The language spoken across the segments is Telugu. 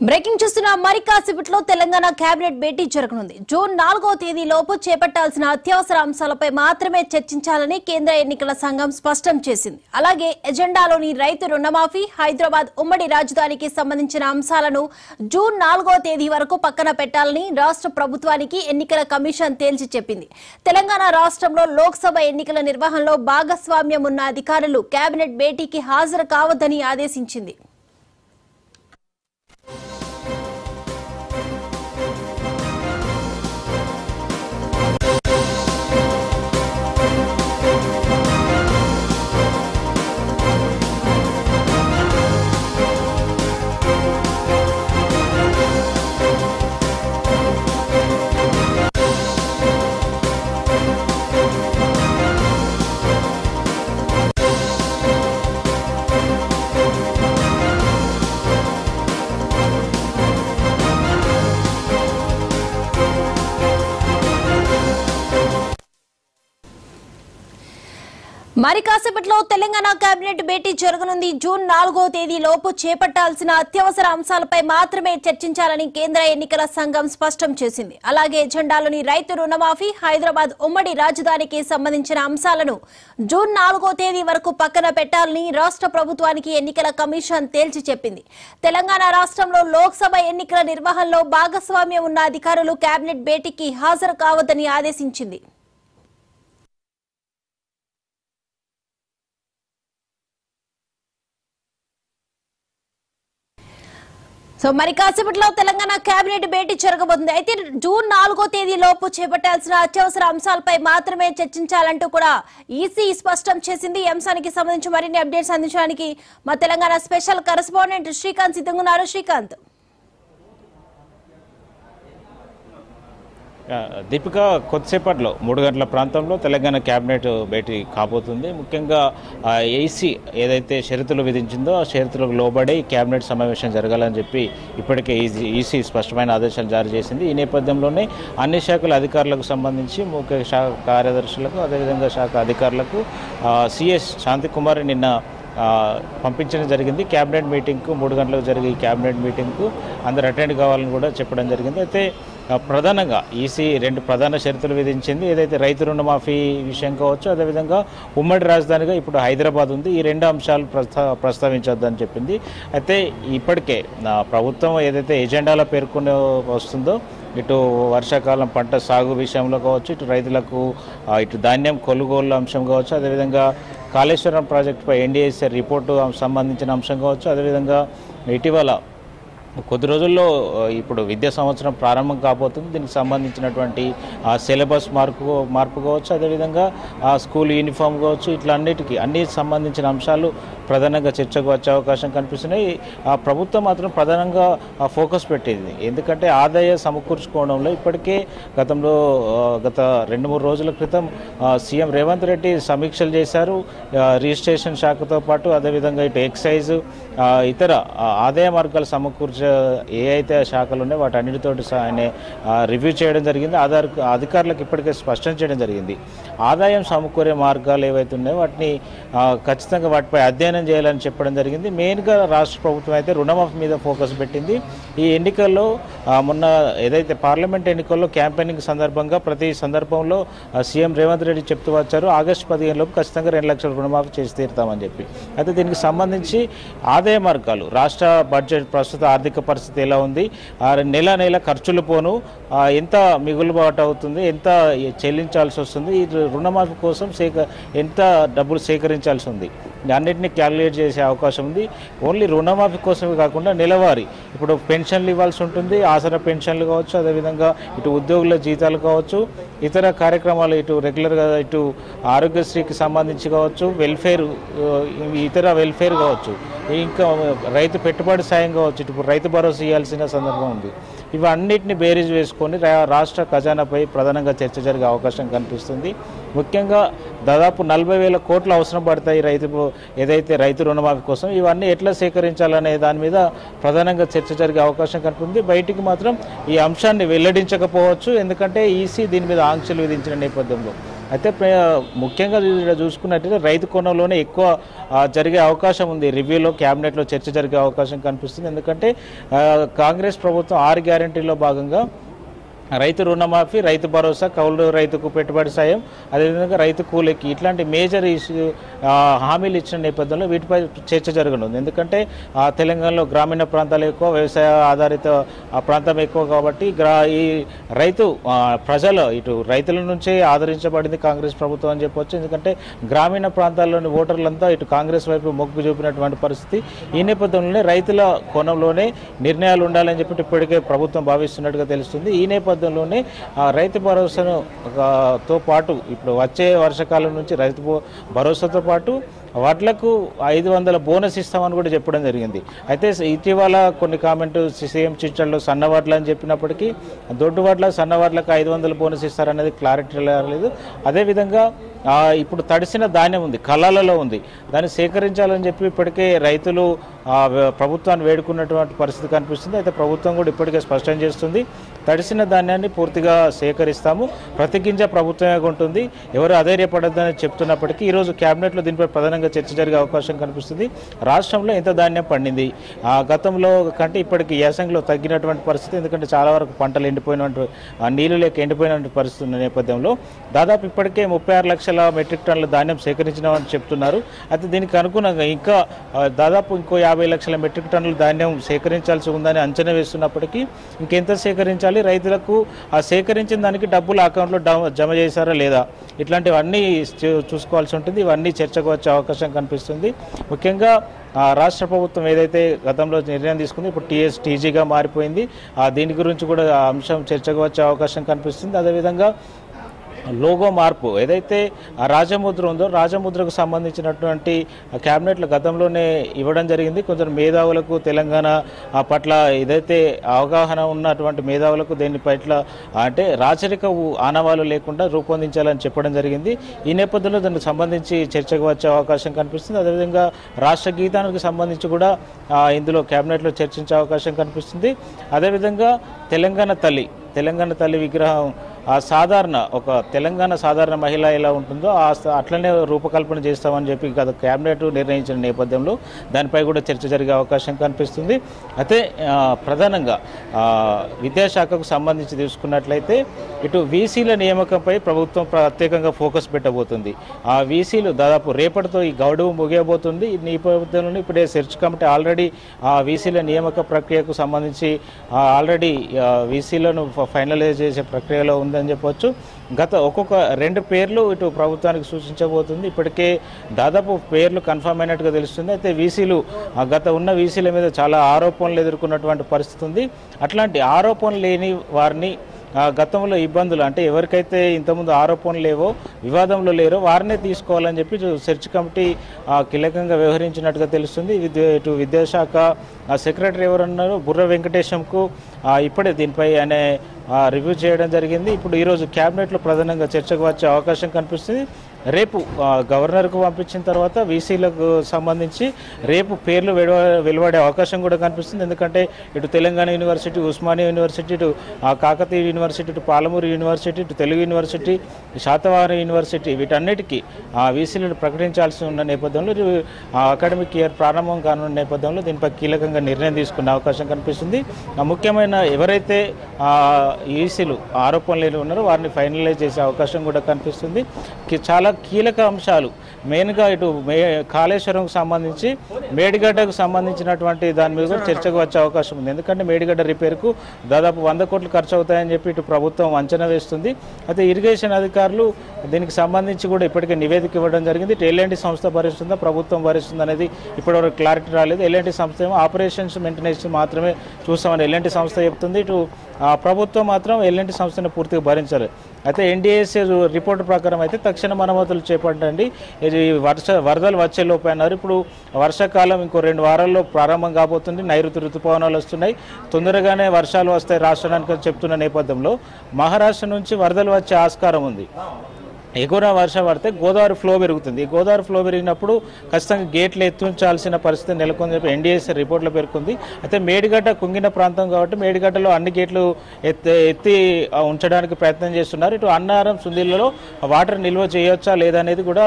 బ్రేకింగ్ చూస్తున్న మరి కాసేపట్లో తెలంగాణ కేబినెట్ భేటీ జరగనుంది. జూన్ 4వ తేదీలోపు చేపట్టాల్సిన అత్యవసర అంశాలపై మాత్రమే చర్చించాలని కేంద్ర ఎన్నికల సంఘం స్పష్టం చేసింది. అలాగే ఎజెండాలోని రైతు రుణమాఫీ, హైదరాబాద్ ఉమ్మడి రాజధానికి సంబంధించిన అంశాలను జూన్ 4వ తేదీ వరకు పక్కన పెట్టాలని రాష్ట్ర ప్రభుత్వానికి ఎన్నికల కమిషన్ తేల్చి చెప్పింది. తెలంగాణ రాష్ట్రంలో లోక్సభ ఎన్నికల నిర్వహణలో భాగస్వామ్యం ఉన్న అధికారులు కేబినెట్ భేటీకి హాజరు కావద్దని ఆదేశించింది. మరి కాసేపట్లో తెలంగాణ కేబినెట్ భేటీ జరగనుంది. జూన్ 4వ తేదీ లోపు చేపట్టాల్సిన అత్యవసర అంశాలపై మాత్రమే చర్చించాలని కేంద్ర ఎన్నికల సంఘం స్పష్టం చేసింది. అలాగే ఎజెండాలోని రైతు రుణమాఫీ, హైదరాబాద్ ఉమ్మడి రాజధానికి సంబంధించిన అంశాలను జూన్ 4వ తేదీ వరకు పక్కన పెట్టాలని రాష్ట్ర ప్రభుత్వానికి ఎన్నికల కమిషన్ తేల్చి చెప్పింది. తెలంగాణ రాష్ట్రంలో లోక్సభ ఎన్నికల నిర్వహణలో భాగస్వామ్యం ఉన్న అధికారులు కేబినెట్ భేటీకి హాజరు కావద్దని ఆదేశించింది. మరి కాసేపట్లో తెలంగాణ కేబినెట్ భేటీ జరగబోతుంది. అయితే జూన్ 4వ తేదీ లోపు చేపట్టాల్సిన అత్యవసర అంశాలపై మాత్రమే చర్చించాలంటూ కూడా ఈసీ స్పష్టం చేసింది. ఈ అంశానికి సంబంధించి మరిన్ని అప్డేట్స్ అందించడానికి మా తెలంగాణ స్పెషల్ కరెస్పాండెంట్ శ్రీకాంత్ సిద్ధంగా ఉన్నారు. శ్రీకాంత్, దీపిక, కొద్దిసేపట్లో 3 గంటల ప్రాంతంలో తెలంగాణ కేబినెట్ భేటీ కాబోతుంది. ముఖ్యంగా ఏసీ ఏదైతే షరతులు విధించిందో ఆ షరతులకు లోబడి కేబినెట్ సమావేశం జరగాలని చెప్పి ఇప్పటికే ఈసీ స్పష్టమైన ఆదేశాలు జారీ చేసింది. ఈ నేపథ్యంలోనే అన్ని శాఖల అధికారులకు సంబంధించి ముఖ్య శాఖ కార్యదర్శులకు, అదేవిధంగా శాఖ అధికారులకు సిఎస్ శాంతికుమార్ నిన్న పంపించడం జరిగింది. క్యాబినెట్ మీటింగ్కు 3 గంటలకు జరిగే ఈ క్యాబినెట్ మీటింగ్కు అందరు అటెండ్ కావాలని కూడా చెప్పడం జరిగింది. అయితే ప్రధానంగా ఈసీ 2 ప్రధాన షరతులు విధించింది. ఏదైతే రైతు రుణమాఫీ విషయం కావచ్చు, అదేవిధంగా ఉమ్మడి రాజధానిగా ఇప్పుడు హైదరాబాద్ ఉంది, ఈ 2 అంశాలు ప్రస్తావించొద్దని చెప్పింది. అయితే ఇప్పటికే ప్రభుత్వం ఏదైతే ఎజెండాలో పేర్కొని వస్తుందో ఇటు వర్షాకాలం పంట సాగు విషయంలో కావచ్చు, ఇటు రైతులకు ఇటు ధాన్యం కొనుగోలు అంశం కావచ్చు, అదేవిధంగా కాళేశ్వరం ప్రాజెక్టుపై ఎన్డీఎస్ఏ రిపోర్టు సంబంధించిన అంశం కావచ్చు, అదేవిధంగా ఇటీవల కొద్ది రోజుల్లో ఇప్పుడు విద్యా సంవత్సరం ప్రారంభం కాబోతుంది. దీనికి సంబంధించినటువంటి సిలబస్ మార్పు కావచ్చు, అదేవిధంగా స్కూల్ యూనిఫామ్ కావచ్చు, అన్ని సంబంధించిన అంశాలు ప్రధానంగా చర్చకు వచ్చే అవకాశం కనిపిస్తున్నాయి. ప్రభుత్వం మాత్రం ప్రధానంగా ఫోకస్ పెట్టింది. ఎందుకంటే ఆదాయ సమకూర్చుకోవడంలో ఇప్పటికే గత 2-3 రోజుల క్రితం సీఎం రేవంత్ రెడ్డి సమీక్షలు చేశారు. రిజిస్ట్రేషన్ శాఖతో పాటు అదేవిధంగా ఇటు ఎక్సైజ్ ఇతర ఆదాయ మార్గాలు సమకూర్చే ఏ అయితే శాఖలు ఉన్నాయో వాటన్నిటితోటి ఆయన రివ్యూ చేయడం జరిగింది. అధికారులకు ఇప్పటికే స్పష్టం చేయడం జరిగింది. ఆదాయం సమకూరే మార్గాలు ఏవైతే ఉన్నాయో వాటిని ఖచ్చితంగా వాటిపై అధ్యయనం చేయాలని చెప్పడం జరిగింది. మెయిన్గా రాష్ట్ర ప్రభుత్వం అయితే రుణమాఫీ మీద ఫోకస్ పెట్టింది. ఈ ఎన్నికల్లో మొన్న ఏదైతే పార్లమెంట్ ఎన్నికల్లో క్యాంపెయినింగ్ సందర్భంగా ప్రతి సందర్భంలో సీఎం రేవంత్ రెడ్డి చెప్తూ వచ్చారు, ఆగస్టు 15 లోపు ఖచ్చితంగా 2 లక్షల రుణమాఫీ చేసి తీరుతామని చెప్పి. అయితే దీనికి సంబంధించి ఆదాయ మార్గాలు, రాష్ట్ర బడ్జెట్ ప్రస్తుత ఆర్థిక పరిస్థితి ఎలా ఉంది, నెల ఖర్చులు పోను ఎంత మిగులుబాటు అవుతుంది, ఎంత చెల్లించాల్సి వస్తుంది, ఈ రుణమాఫీ కోసం ఎంత డబ్బులు సేకరించాల్సి ఉంది, అన్నింటినీ క్యాలిక్యులేట్ చేసే అవకాశం ఉంది. ఓన్లీ రుణమాఫీ కోసమే కాకుండా నెలవారీ ఇప్పుడు పెన్షన్లు ఇవ్వాల్సి ఉంటుంది, ఆసరా పెన్షన్లు కావచ్చు, అదేవిధంగా ఇటు ఉద్యోగుల జీతాలు కావచ్చు, ఇతర కార్యక్రమాలు ఇటు రెగ్యులర్గా ఇటు ఆరోగ్యశ్రీకి సంబంధించి కావచ్చు, ఇతర వెల్ఫేర్ కావచ్చు, ఇంకా రైతు పెట్టుబడి సాయం కావచ్చు, ఇప్పుడు రైతు భరోసా ఇవ్వాల్సిన సందర్భం ఉంది. ఇవన్నిటిని బేరీజ్ వేసుకొని రాష్ట్ర ఖజానాపై ప్రధానంగా చర్చ జరిగే అవకాశం కనిపిస్తుంది. ముఖ్యంగా దాదాపు 40,000 కోట్లు అవసరం పడతాయి ఏదైతే రైతు రుణమాఫీ కోసం. ఇవన్నీ ఎట్లా సేకరించాలనే దాని మీద ప్రధానంగా చర్చ జరిగే అవకాశం కనిపిస్తుంది. బయటికి మాత్రం ఈ అంశాన్ని వెల్లడించకపోవచ్చు, ఎందుకంటే ఈసీ దీని మీద ఆంక్షలు విధించిన నేపథ్యంలో. అయితే ముఖ్యంగా చూసుకున్నట్టయితే రైతు కోణంలోనే ఎక్కువ జరిగే అవకాశం ఉంది. రివ్యూలో క్యాబినెట్లో చర్చ జరిగే అవకాశం కనిపిస్తుంది. ఎందుకంటే కాంగ్రెస్ ప్రభుత్వం 6 గ్యారెంటీల్లో భాగంగా రైతు రుణమాఫీ, రైతు భరోసా, కౌలు రైతుకు పెట్టుబడి సాయం, అదేవిధంగా రైతు కూలీకి ఇట్లాంటి మేజర్ హామీలు ఇచ్చిన నేపథ్యంలో వీటిపై చర్చ జరగనుంది. ఎందుకంటే తెలంగాణలో గ్రామీణ ప్రాంతాలు ఎక్కువ, వ్యవసాయ ఆధారిత ప్రాంతం ఎక్కువ కాబట్టి ఈ రైతు ప్రజలు ఇటు రైతుల నుంచే ఆదరించబడింది కాంగ్రెస్ ప్రభుత్వం అని చెప్పవచ్చు. ఎందుకంటే గ్రామీణ ప్రాంతాల్లోని ఓటర్లంతా ఇటు కాంగ్రెస్ వైపు మొగ్గు చూపినటువంటి పరిస్థితి. ఈ నేపథ్యంలోనే రైతుల కోణంలోనే నిర్ణయాలు ఉండాలని చెప్పి ఇప్పటికే ప్రభుత్వం భావిస్తున్నట్టుగా తెలుస్తుంది. ఈ నేపథ్యంలోనే రైతు భరోసాతో పాటు ఇప్పుడు వచ్చే వర్షాకాలం నుంచి రైతు భరోసాతో పాటు వడ్లకు 500 బోనస్ ఇస్తామని కూడా చెప్పడం జరిగింది. అయితే ఇటీవల కొన్ని కామెంట్ సీఎం చిట్చాల్లో సన్నవడ్లు అని చెప్పినప్పటికీ దొడ్డు వడ్ల సన్నవడ్లకు 500 బోనస్ ఇస్తారనేది క్లారిటీ లేదు. అదేవిధంగా ఇప్పుడు తడిసిన ధాన్యం ఉంది, కళ్ళాలలో ఉంది, దాన్ని సేకరించాలని చెప్పి ఇప్పటికే రైతులు ప్రభుత్వాన్ని వేడుకున్నటువంటి పరిస్థితి కనిపిస్తుంది. అయితే ప్రభుత్వం కూడా ఇప్పటికే స్పష్టం చేస్తుంది, తడిసిన ధాన్యాన్ని పూర్తిగా సేకరిస్తాము, ప్రతి గింజ ప్రభుత్వమే ఉంటుంది, ఎవరు అధైర్యపడద్దని చెప్తున్నప్పటికీ ఈరోజు క్యాబినెట్లో దీనిపై ప్రధానంగా చర్చ జరిగే అవకాశం కనిపిస్తుంది. రాష్ట్రంలో ఎంత ధాన్యం పండింది, గతంలో కంటే ఇప్పటికి యాసంగిలో తగ్గినటువంటి పరిస్థితి. ఎందుకంటే చాలా వరకు పంటలు ఎండిపోయినటువంటి నీళ్లు లేక ఎండిపోయినటువంటి పరిస్థితి ఉన్న నేపథ్యంలో దాదాపు ఇప్పటికే 36 లక్షల మెట్రిక్ టన్నుల ధాన్యం సేకరించినామని చెప్తున్నారు. అయితే దీనికి అనుగుణంగా ఇంకా దాదాపు ఇంకో 50 లక్షల మెట్రిక్ టన్నుల ధాన్యం సేకరించాల్సి ఉందని అంచనా వేస్తున్నప్పటికీ ఇంకెంత సేకరించాలి, రైతులకు ఆ సేకరించిన దానికి డబ్బులు అకౌంట్లో జమ చేశారా లేదా, ఇట్లాంటివన్నీ చూసుకోవాల్సి ఉంటుంది. ఇవన్నీ చర్చకు వచ్చే అవకాశం కనిపిస్తుంది. ముఖ్యంగా రాష్ట్ర ప్రభుత్వం ఏదైతే గతంలో నిర్ణయం తీసుకుంది, ఇప్పుడు టీజీగా మారిపోయింది. దీని గురించి కూడా అంశం చర్చకు వచ్చే అవకాశం కనిపిస్తుంది. అదేవిధంగా లోగో మార్పు ఏదైతే రాజముద్ర ఉందో, రాజముద్రకు సంబంధించినటువంటి క్యాబినెట్లో గతంలోనే ఇవ్వడం జరిగింది. కొంచెం మేధావులకు తెలంగాణ పట్ల ఏదైతే అవగాహన ఉన్నటువంటి మేధావులకు దీని పట్ల అంటే రాచరిక ఆనవాలు లేకుండా రూపొందించాలని చెప్పడం జరిగింది. ఈ నేపథ్యంలో దానికి సంబంధించి చర్చకు వచ్చే అవకాశం కనిపిస్తుంది. అదేవిధంగా రాష్ట్ర గీతానికి సంబంధించి కూడా ఇందులో క్యాబినెట్లో చర్చించే అవకాశం కనిపిస్తుంది. అదేవిధంగా తెలంగాణ తల్లి విగ్రహం సాధారణ ఒక తెలంగాణ సాధారణ మహిళ ఎలా ఉంటుందో అట్లనే రూపకల్పన చేస్తామని చెప్పి గత క్యాబినెట్ నిర్ణయించిన నేపథ్యంలో దానిపై కూడా చర్చ జరిగే అవకాశం కనిపిస్తుంది. అయితే ప్రధానంగా విద్యాశాఖకు సంబంధించి తీసుకున్నట్లయితే ఇటు వీసీల నియామకంపై ప్రభుత్వం ప్రత్యేకంగా ఫోకస్ పెట్టబోతుంది. ఆ వీసీలు దాదాపు రేపటితో ఈ గడువు ముగియబోతుంది. ఈ నేపథ్యంలో ఇప్పుడే సెర్చ్ కమిటీ ఆల్రెడీ వీసీల నియామక ప్రక్రియకు సంబంధించి ఆల్రెడీ వీసీలను ఫైనలైజ్ చేసే ప్రక్రియలో ఉందని చెప్పవచ్చు. ఒక్కొక్క 2 పేర్లు ఇటు ప్రభుత్వానికి సూచించబోతుంది. ఇప్పటికే దాదాపు పేర్లు కన్ఫర్మ్ అయినట్టుగా తెలుస్తుంది. అయితే వీసీలు ఉన్న వీసీల మీద చాలా ఆరోపణలు ఎదుర్కొన్నటువంటి పరిస్థితి ఉంది. అట్లాంటి ఆరోపణలు లేని వారిని గతంలో ఇబ్బందులు అంటే ఎవరికైతే ఇంతకుముందు ఆరోపణలు లేవో, వివాదంలో లేరో వారినే తీసుకోవాలని చెప్పి సెర్చ్ కమిటీ కీలకంగా వ్యవహరించినట్టుగా తెలుస్తుంది. ఇటు విద్యాశాఖ సెక్రటరీ ఎవరన్నారు బుర్ర వెంకటేశంకు ఇప్పుడే దీనిపై ఆయన రివ్యూ చేయడం జరిగింది. ఇప్పుడు ఈరోజు క్యాబినెట్లో ప్రధానంగా చర్చకు వచ్చే అవకాశం కనిపిస్తుంది. రేపు గవర్నర్కు పంపించిన తర్వాత వీసీలకు సంబంధించి రేపు పేర్లు వెలువడే అవకాశం కూడా కనిపిస్తుంది. ఎందుకంటే ఇటు తెలంగాణ యూనివర్సిటీ, ఉస్మానియా యూనివర్సిటీ, ఇటు కాకతీయ యూనివర్సిటీ, ఇటు పాలమూరు యూనివర్సిటీ, ఇటు తెలుగు యూనివర్సిటీ, శాతవాహన యూనివర్సిటీ వీటన్నిటికీ వీసీలను ప్రకటించాల్సి ఉన్న నేపథ్యంలో అకాడమిక్ ఇయర్ ప్రారంభం కానున్న నేపథ్యంలో దీనిపై కీలకంగా నిర్ణయం తీసుకునే అవకాశం కనిపిస్తుంది. ముఖ్యమైన ఎవరైతే ఈసీలు ఆరోపణలు ఉన్నారో వారిని ఫైనలైజ్ చేసే అవకాశం కూడా కనిపిస్తుంది. చాలా కీలక అంశాలు మెయిన్గా ఇటు కాళేశ్వరంకు సంబంధించి మేడిగడ్డకు సంబంధించినటువంటి దాని మీద కూడా చర్చకు వచ్చే అవకాశం ఉంది. ఎందుకంటే మేడిగడ్డ రిపేర్కు దాదాపు 100 కోట్లు ఖర్చు అవుతాయని చెప్పి ఇటు ప్రభుత్వం అంచనా వేస్తుంది. అయితే ఇరిగేషన్ అధికారులు దీనికి సంబంధించి కూడా ఇప్పటికే నివేదిక ఇవ్వడం జరిగింది. ఇటు ఎలాంటి సంస్థ భరిస్తుందా, ప్రభుత్వం భరిస్తుందా అనేది ఇప్పటివరకు క్లారిటీ రాలేదు. ఎలాంటి సంస్థ ఏమో ఆపరేషన్స్ మెయింటెనెన్స్ మాత్రమే చూస్తామని ఎలాంటి సంస్థ చెప్తుంది. ఇటు ప్రభుత్వం మాత్రం ఎలాంటి సంస్థను పూర్తిగా భరించాలి. అయితే ఎన్డీఏసీ రిపోర్టు ప్రకారం అయితే తక్షణ మరమ్మతులు చేపట్టండి, ఇది వరదలు వచ్చేలోపు అన్నారు. ఇప్పుడు వర్షాకాలం ఇంకో 2 వారాల్లో ప్రారంభం కాబోతుంది. నైరుతి ఋతుపవనాలు వస్తున్నాయి, తొందరగానే వర్షాలు వస్తాయి రాష్ట్రానికి చెప్తున్న నేపథ్యంలో మహారాష్ట్ర నుంచి వరదలు వచ్చే ఆస్కారం ఉంది. ఎక్కువ వర్షం పడితే గోదావరి ఫ్లో పెరుగుతుంది. ఈ గోదావరి ఫ్లో పెరిగినప్పుడు ఖచ్చితంగా గేట్లు ఎత్తుంచాల్సిన పరిస్థితి నెలకొంది చెప్పి ఎన్డీఎస్ రిపోర్ట్లో పేర్కొంది. అయితే మేడిగడ్డ కుంగిన ప్రాంతం కాబట్టి మేడిగడ్డలో అన్ని గేట్లు ఎత్తి ఉంచడానికి ప్రయత్నం చేస్తున్నారు. ఇటు అన్నారం సుందిళ్లలో వాటర్ నిల్వ చేయొచ్చా లేదా అనేది కూడా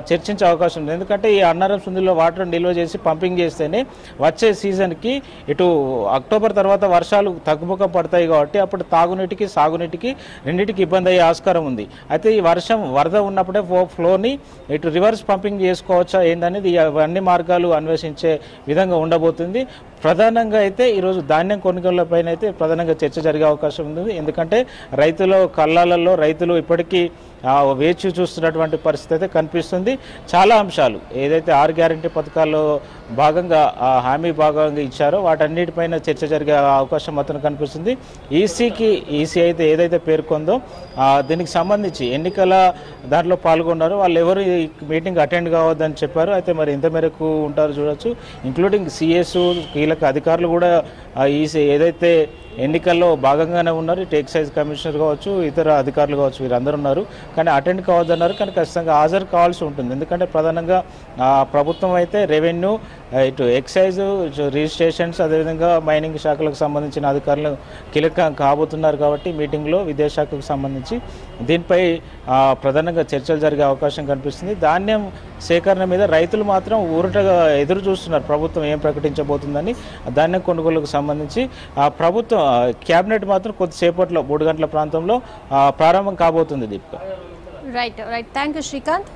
చర్చించే అవకాశం ఉంది. ఎందుకంటే ఈ అన్నారం సుందిల్లో వాటర్ నిల్వ చేసి పంపింగ్ చేస్తేనే వచ్చే సీజన్కి ఇటు అక్టోబర్ తర్వాత వర్షాలు తగ్గుముఖం పడతాయి కాబట్టి అప్పుడు తాగునీటికి సాగునీటికి రెండింటికి ఇబ్బంది అయ్యే ఆస్కారం ఉంది. అయితే ఈ వరద ఉన్నప్పుడే ఫ్లోని ఇటు రివర్స్ పంపింగ్ చేసుకోవచ్చా ఏందనేది అన్ని మార్గాలు అన్వేషించే విధంగా ఉండబోతుంది. ప్రధానంగా అయితే ఈరోజు ధాన్యం కొనుగోళ్లపైన అయితే ప్రధానంగా చర్చ జరిగే అవకాశం ఉంది. ఎందుకంటే రైతుల కళ్ళాలలో రైతులు ఇప్పటికీ వేచి చూస్తున్నటువంటి పరిస్థితి అయితే కనిపిస్తుంది. చాలా అంశాలు ఏదైతే 6 గ్యారెంటీ పథకాల్లో భాగంగా హామీ భాగంగా ఇచ్చారో వాటన్నిటిపైన చర్చ జరిగే అవకాశం మాత్రం కనిపిస్తుంది. ఈసీ అయితే ఏదైతే పేర్కొందో దీనికి సంబంధించి ఎన్నికల దాంట్లో పాల్గొన్నారో వాళ్ళు ఎవరు ఈ మీటింగ్ అటెండ్ కావద్దని చెప్పారు. అయితే మరి ఎంత మేరకు ఉంటారో చూడొచ్చు. ఇంక్లూడింగ్ సిఎస్ కీలక అధికారులు కూడా ఈసీ ఏదైతే ఎన్నికల్లో భాగంగానే ఉన్నారు. ఇటు ఎక్సైజ్ కమిషనర్ కావచ్చు, ఇతర అధికారులు కావచ్చు, వీరందరూ ఉన్నారు. కానీ అటెండ్ కావద్దన్నారు. కానీ ఖచ్చితంగా హాజరు కావాల్సి ఉంటుంది. ఎందుకంటే ప్రధానంగా ప్రభుత్వం అయితే రెవెన్యూ, ఇటు ఎక్సైజ్, రిజిస్ట్రేషన్స్, అదేవిధంగా మైనింగ్ శాఖలకు సంబంధించిన అధికారులు కీలకం కాబోతున్నారు. కాబట్టి మీటింగ్లో విద్యాశాఖకు సంబంధించి దీనిపై ప్రధానంగా చర్చలు జరిగే అవకాశం కనిపిస్తుంది. ధాన్యం సేకరణ మీద రైతులు మాత్రం ఊరటగా ఎదురు చూస్తున్నారు ప్రభుత్వం ఏం ప్రకటించబోతుందని. ధాన్యం కొనుగోలుకు సంబంధించి ప్రభుత్వం క్యాబినెట్ మాత్రం కొద్దిసేపట్లో 3 గంటల ప్రాంతంలో ప్రారంభం కాబోతుంది. Deepika. Right. Thank you Srikanth.